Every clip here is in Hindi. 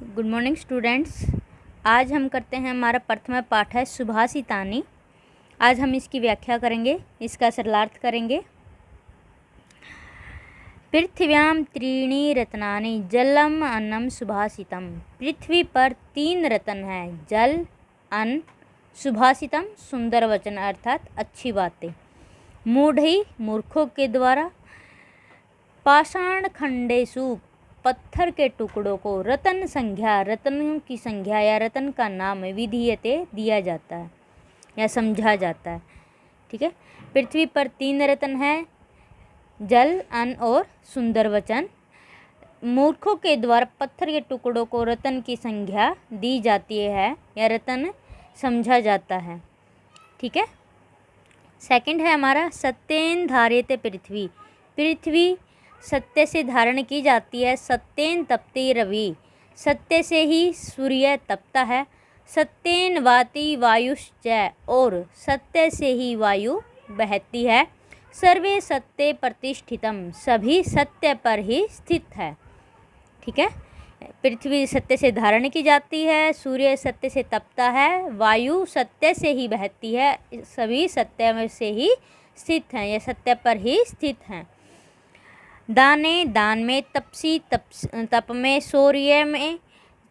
Good morning students. आज हम करते हैं, हमारा प्रथम पाठ है सुभाषितानि। आज हम इसकी व्याख्या करेंगे, इसका सरलार्थ करेंगे। पृथ्व्याम त्रीणि रत्नानि जलम अन्नम सुभाषितम। पृथ्वी पर 3 रत्न हैं, जल, अन्न, सुभाषितम सुंदर वचन अर्थात अच्छी बातें। मूढ़ी मूर्खों के द्वारा, पाषाण खंडेषु पत्थर के टुकड़ों को, रतन संज्ञा रत्नों की संज्ञा या रतन का नाम विधीयते दिया जाता है या समझा जाता है। ठीक है, पृथ्वी पर 3 रत्न हैं, जल, अन्न और सुंदर वचन। मूर्खों के द्वारा पत्थर के टुकड़ों को रतन की संज्ञा दी जाती है या रतन समझा जाता है। ठीक है, सेकंड है हमारा सत्येन धार्यते पृथ्वी। पृथ्वी सत्य से धारण की जाती है। सत्येन तपती रवि, सत्य से ही सूर्य तपता है। सत्येन वाति वायुश्च, और सत्य से ही वायु बहती है। सर्वे सत्य प्रतिष्ठितम, सभी सत्य पर ही स्थित है। ठीक है, पृथ्वी सत्य से धारण की जाती है, सूर्य सत्य से तपता है, वायु सत्य से ही बहती है, सभी सत्य में से ही स्थित हैं या सत्य पर ही स्थित हैं। दाने दान में, तपसी तप में, शौर्य में,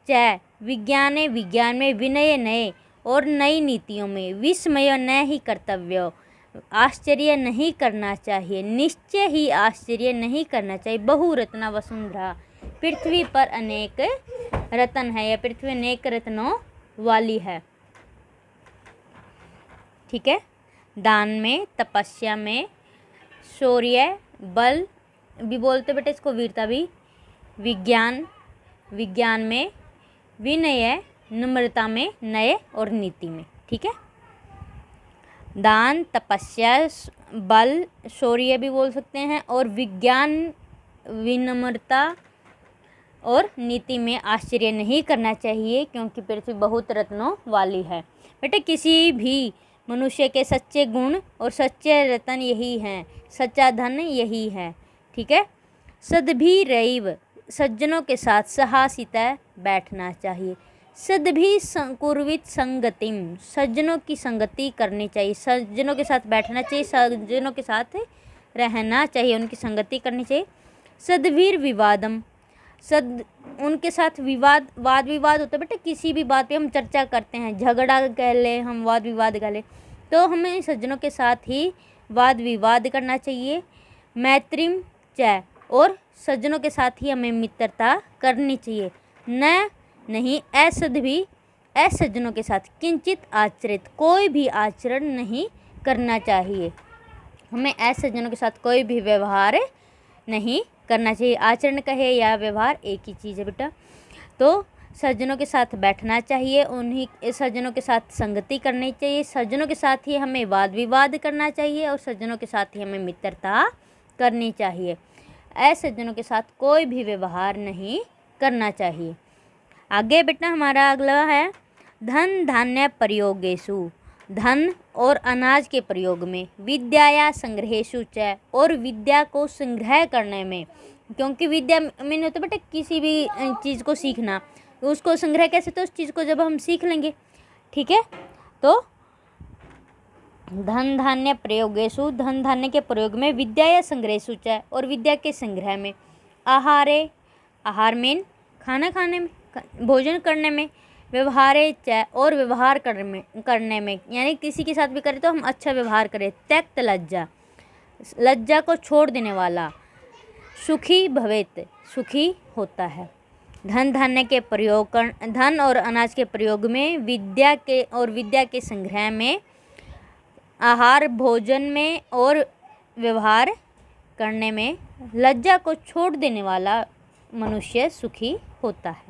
च विज्ञाने विज्ञान में, विनय नए और नई नीतियों में, विस्मय न ही कर्तव्य, आश्चर्य नहीं करना चाहिए, निश्चय ही आश्चर्य नहीं करना चाहिए। बहुरत्ना वसुंधरा, पृथ्वी पर अनेक रत्न है या पृथ्वी अनेक रत्नों वाली है। ठीक है, दान में, तपस्या में, शौर्य बल भी बोलते बेटे इसको, वीरता भी, विज्ञान में, विनय नम्रता में, नए और नीति में। ठीक है, दान, तपस्या, बल, शौर्य भी बोल सकते हैं, और विज्ञान, विनम्रता और नीति में आश्चर्य नहीं करना चाहिए क्योंकि पृथ्वी बहुत रत्नों वाली है। बेटे किसी भी मनुष्य के सच्चे गुण और सच्चे रत्न यही हैं, सच्चा धन यही है। ठीक है, सद्भि रैव, सज्जनों के साथ सहासिता बैठना चाहिए। सद्भि कुर्वित संगतिम, सज्जनों की संगति करनी चाहिए, सज्जनों के साथ बैठना चाहिए, सज्जनों के साथ रहना चाहिए, उनकी संगति करनी चाहिए। सद्भिर विवादम, उनके साथ वाद विवाद होता है बेटा, किसी भी बात पे हम चर्चा करते हैं, झगड़ा कह ले, हम वाद विवाद कह ले, तो हमें सज्जनों के साथ ही वाद विवाद करना चाहिए। मैत्रीम च, और सज्जनों के साथ ही हमें मित्रता करनी चाहिए। नहीं असज्जनों के साथ किंचित आचरित, कोई भी आचरण नहीं करना चाहिए। हमें असज्जनों के साथ कोई भी व्यवहार नहीं करना चाहिए। आचरण कहे या व्यवहार एक ही चीज़ है बेटा। तो सज्जनों के साथ बैठना चाहिए, उन्हीं सज्जनों के साथ संगति करनी चाहिए, सज्जनों के साथ ही हमें वाद विवाद करना चाहिए और सज्जनों के साथ ही हमें मित्रता करनी चाहिए। असज्जनों के साथ कोई भी व्यवहार नहीं करना चाहिए। आगे बेटा हमारा अगला है धन धान्य प्रयोगेषु, धन और अनाज के प्रयोग में, विद्याया संग्रहेषु च, और विद्या को संग्रह करने में, क्योंकि विद्या में होता बेटा किसी भी चीज़ को सीखना, उसको संग्रह कैसे, तो उस चीज़ को जब हम सीख लेंगे। ठीक है, तो धन धान्य प्रयोगेषु, धन धान्य के प्रयोग में, विद्या या संग्रहेषु च, और विद्या के संग्रह में, आहारे, आहार में खाना खाने में, भोजन करने में, व्यवहारे च, और व्यवहार करने में यानी किसी के साथ भी करें तो हम अच्छा व्यवहार करें। त्यक्त लज्जा, लज्जा को छोड़ देने वाला, सुखी भवेत, सुखी होता है। धन धान्य के प्रयोग धन और अनाज के प्रयोग में, विद्या के संग्रह में, आहार भोजन में और व्यवहार करने में, लज्जा को छोड़ देने वाला मनुष्य सुखी होता है।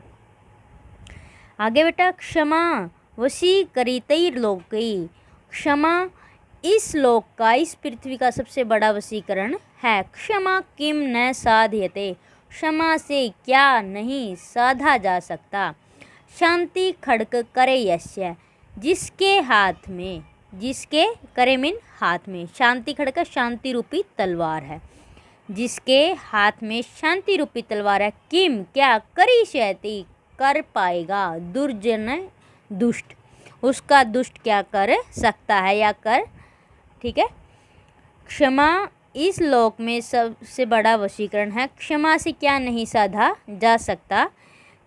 आगे बेटा क्षमा वशीकरितैर्लोकै, क्षमा इस लोक का, इस पृथ्वी का सबसे बड़ा वशीकरण है। क्षमा किम न साध्यते, क्षमा से क्या नहीं साधा जा सकता। शांति खड्ग करे यस्य, जिसके हाथ में, जिसके करे मीन हाथ में, शांति खड्ग शांति रूपी तलवार है, जिसके हाथ में शांति रूपी तलवार है। किम क्या, करिष्यति कर पाएगा। दुर्जन दुष्ट, उसका दुष्ट क्या कर सकता है या कर, ठीक है। क्षमा इस लोक में सबसे बड़ा वशीकरण है। क्षमा से क्या नहीं साधा जा सकता।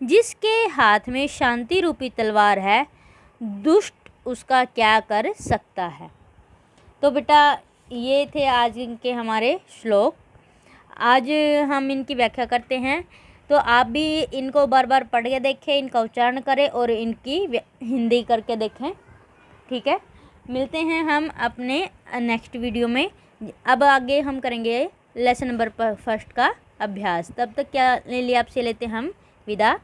जिसके हाथ में शांति रूपी तलवार है, दुष्ट उसका क्या कर सकता है। तो बेटा ये थे आज के हमारे श्लोक। आज हम इनकी व्याख्या करते हैं, तो आप भी इनको बार बार पढ़ के देखें, इनका उच्चारण करें और इनकी हिंदी करके देखें, ठीक है। मिलते हैं हम अपने नेक्स्ट वीडियो में। अब आगे हम करेंगे लेसन नंबर 1 का अभ्यास। तब तक क्या ले लिया आपसे लेते हम विदा।